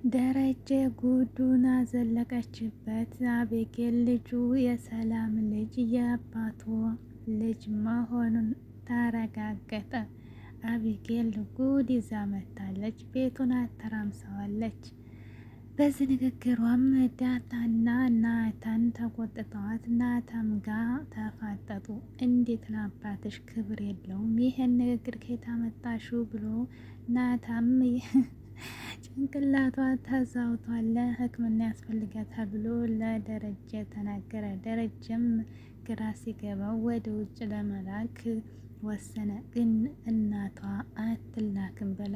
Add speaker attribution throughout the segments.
Speaker 1: ደረጀ ጉዱን አዘለቀችበት። አቤጌል ልጁ የሰላም ልጅ የአባቱ ልጅ መሆኑን ተረጋገጠ። አቤጌል ጉድ ይዛ መታለች። ቤቱን አተራምሰዋለች። በዚህ ንግግሯም ዳጣና ናታን ተቆጥተዋት ናታም ጋር ተፋጠጡ። እንዴት ለአባትሽ ክብር የለውም ይህን ንግግር ከየት አመጣሽው ብሎ ናታም ጭንቅላቷ ተዛውቷል። ሕክምና ያስፈልጋታል ብሎ ለደረጀ ተናገረ። ደረጀም ግራ ሲገባው ወደ ውጭ ለመላክ ወሰነ። ግን እናቷ አትላክም ብላ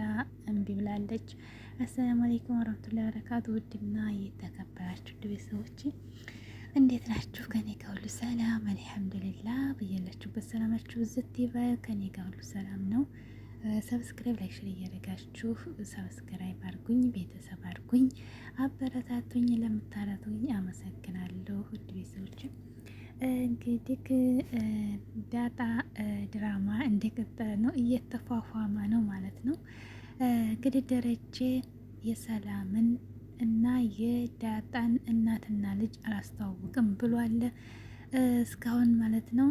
Speaker 1: እምቢ ብላለች። አሰላሙ አለይኩም ወራህመቱላሂ ወበረካቱ። ውድና የተከበራችሁ ቤተሰቦች እንዴት ናችሁ? ከኔ ጋር ሁሉ ሰላም አልሐምዱሊላህ። በያላችሁበት ሰላማችሁ ዝት ይበል። ከኔ ጋር ሁሉ ሰላም ነው። ሰብስክራይብ ላይክ ሼር እያደረጋችሁ ሰብስክራይብ አድርጉኝ፣ ቤተሰብ አድርጉኝ፣ አበረታቱኝ። ለምታረቱኝ አመሰግናለሁ። ውድ ቤተሰቦች እንግዲህ ዳጣ ድራማ እንደቀጠለ ነው፣ እየተፏፏመ ነው ማለት ነው። እንግዲህ ደረጀ የሰላምን እና የዳጣን እናትና ልጅ አላስተዋውቅም ብሏል እስካሁን ማለት ነው።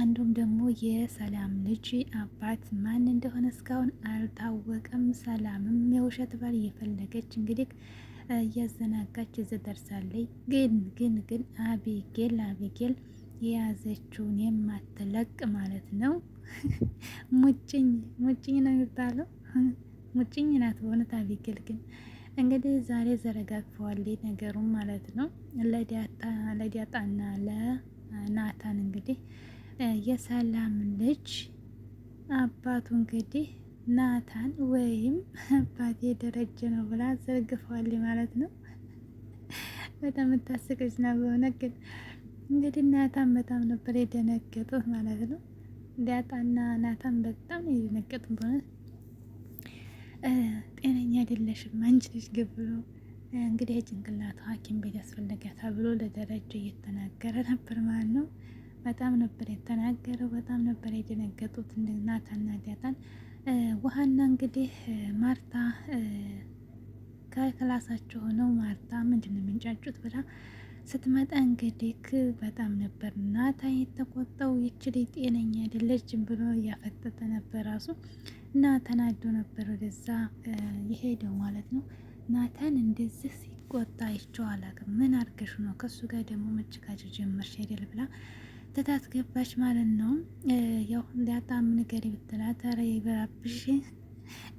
Speaker 1: እንዲሁም ደግሞ የሰላም ልጅ አባት ማን እንደሆነ እስካሁን አልታወቀም። ሰላምም የውሸት ባል እየፈለገች እንግዲህ እያዘናጋች እዚህ ደርሳለች። ግን አቤጌል የያዘችውን የማትለቅ ማለት ነው። ሙጭኝ ነው የሚባለው። ሙጭኝ ናት በእውነት አቤጌል። ግን እንግዲህ ዛሬ ዘረጋግፈዋል ነገሩን ማለት ነው። ለዳጣና ለናታን እንግዲህ የሰላም ልጅ አባቱ እንግዲህ ናታን ወይም አባቴ ደረጀ ነው ብላ ዘርግፈዋል ማለት ነው። በጣም የምታስቀች ነው በእውነት። ግን እንግዲህ ናታን በጣም ነበር የደነገጡት ማለት ነው። ዳጣና ናታን በጣም ነው የደነገጡት በእውነት። ጤነኛ አይደለሽም አንቺ ልጅ ብሎ እንግዲህ የጭንቅላቱ ሐኪም ቤት ያስፈልጋታል ብሎ ለደረጀ እየተናገረ ነበር ማለት ነው። በጣም ነበር የተናገረው። በጣም ነበር የደነገጡት ናታንና ዳጣን። ውሃና እንግዲህ ማርታ ከክላሳቸው ሆነው ማርታ ምንድነው የሚንጫጩት ብላ ስትመጣ እንግዲህ በጣም ነበር ናታን የተቆጣው። ይችል ጤነኛ አይደለችም ብሎ እያፈጠጠ ነበር ራሱ እና ተናዶ ነበር ወደዛ የሄደው ማለት ነው። ናታን እንደዚህ ሲቆጣ አይቼው አላውቅም። ምን አድርገሽ ነው ከሱ ጋር ደግሞ መጨቃጨቅ ጀመርሽ አይደል ብላ ትታት ገባች ማለት ነው። ያው ዳጣም ንገሪ ብትላት ኧረ ይበራብሽ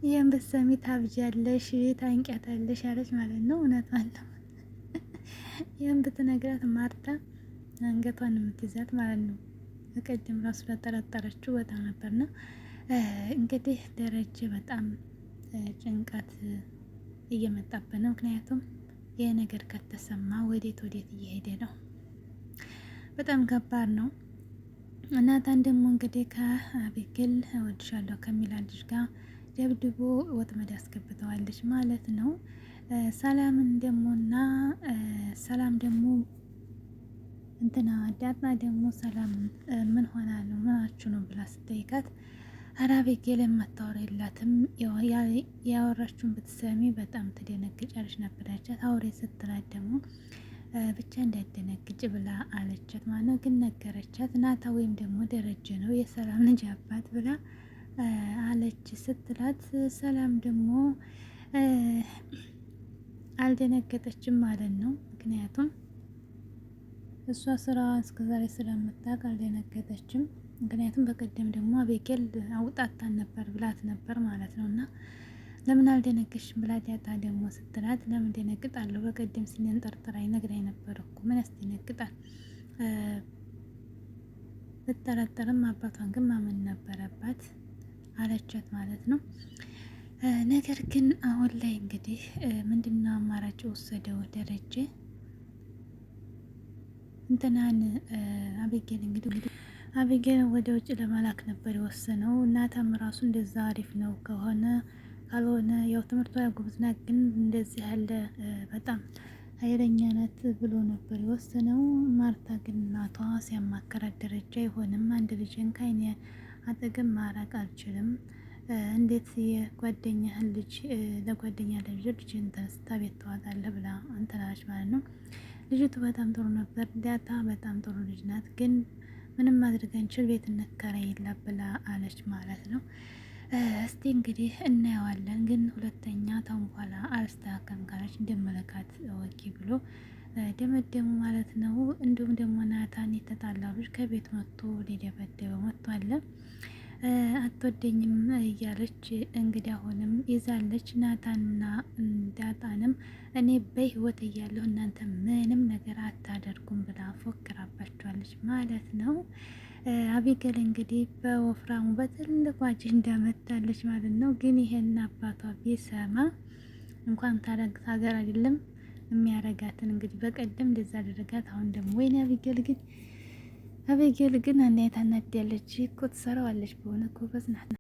Speaker 1: ይህን ብትሰሚ ታብጃለሽ፣ ታንቂያታለሽ አለች ማለት ነው። እውነቷን ነው። ይህን ብትነግራት ማርታ አንገቷን የምትይዛት ማለት ነው። በቀደም ራሱ ለጠረጠረችው በጣም ነበርና እንግዲህ ደረጀ በጣም ጭንቀት እየመጣበት ነው። ምክንያቱም ይህ ነገር ከተሰማ ወዴት እየሄደ ነው። በጣም ከባድ ነው። ናታን ደግሞ እንግዲህ ከአቤጌል እወድሻለሁ ከሚላት ልጅ ጋር ደብድቦ ወጥመድ ያስገብተዋለች ማለት ነው። ሰላምን ደሞና ሰላም ደግሞ እንትና ዳጣ ደግሞ ሰላም ምን ሆና ነው ምናችሁ ነው ብላ ስትጠይቃት ኧረ አቤጌል የማታወራ የላትም ያወራችሁን ብትሰሚ በጣም ትደነግጫለች ነበረቻት። አውሬ ስትላት ደግሞ ብቻ እንዳይደነግጭ ብላ አለቻት ማለት ነው። ግን ነገረቻት። ናታ ወይም ደግሞ ደረጀ ነው የሰላም ልጅ አባት ብላ አለች ስትላት ሰላም ደግሞ አልደነገጠችም ማለት ነው። ምክንያቱም እሷ ስራ እስከዛሬ ስለምታውቅ አልደነገጠችም። ምክንያቱም በቀደም ደግሞ አቤጌል አውጣታን ነበር ብላት ነበር ማለት ነው። እና ለምን አልደነገጥሽም ብላ ዳጣ ደግሞ ስትላት ለምን ደነግጣለሁ በቀደም ሲነንጠርጥራኝ ነግራኝ ነበር እኮ ምን ያስደነግጣል? ብጠረጠርም አባቷን ግን ማመን ነበረባት አለቻት ማለት ነው። ነገር ግን አሁን ላይ እንግዲህ ምንድነው አማራጭ ወሰደው ደረጀ እንትናን አቤጌል እንግዲህ አቤጌል ወደ ውጭ ለመላክ ነበር የወሰነው። እናታም ራሱ እንደዛ አሪፍ ነው ከሆነ ካልሆነ ያው ትምህርቷ ያጎብዝና ግን እንደዚህ ያለ በጣም ኃይለኛ ናት ብሎ ነበር የወሰነው። ማርታ ግን እናቷ ሲያማከራት ደረጃ አይሆንም፣ አንድ ልጅን ከዓይኔ አጠገብ ማራቅ አልችልም፣ እንዴት የጓደኛህን ልጅ ለጓደኛ ልጅን ተነስታ ቤት ተዋጣለህ ብላ አንተናለች ማለት ነው። ልጅቱ በጣም ጥሩ ነበር። ዳጣ በጣም ጥሩ ልጅ ናት። ግን ምንም ማድረግ አንችል ቤት እንከራይ የለ ብላ አለች ማለት ነው። እስቲ እንግዲህ እናየዋለን። ግን ሁለተኛ ታውን በኋላ አልስተካከልም ካለች እንደመለካት ወቂ ብሎ ደመደሙ ማለት ነው። እንዲሁም ደግሞ ናታን የተጣላው ልጅ ከቤት መጥቶ ሊደበደበው መጥቷል። አትወደኝም እያለች እንግዲህ አሁንም ይዛለች። ናታንና ዳጣንም እኔ በህይወት እያለሁ እናንተ ምንም ነገር አታደርጉም ብላ ፎክራባቸዋለች ማለት ነው። አቢገል እንግዲህ በወፍራሙ በትልቁ አጀንዳ መታለች ማለት ነው። ግን ይሄን አባቷ ቢሰማ እንኳን ታረግ ሀገር አይደለም የሚያረጋትን እንግዲህ በቀደም እንደዛ አደረጋት። አሁን ደግሞ ወይኔ አቢገል ግን አንዴ ታናደያለች እኮ ትሰራዋለች። በሆነ ጎበዝ ናት።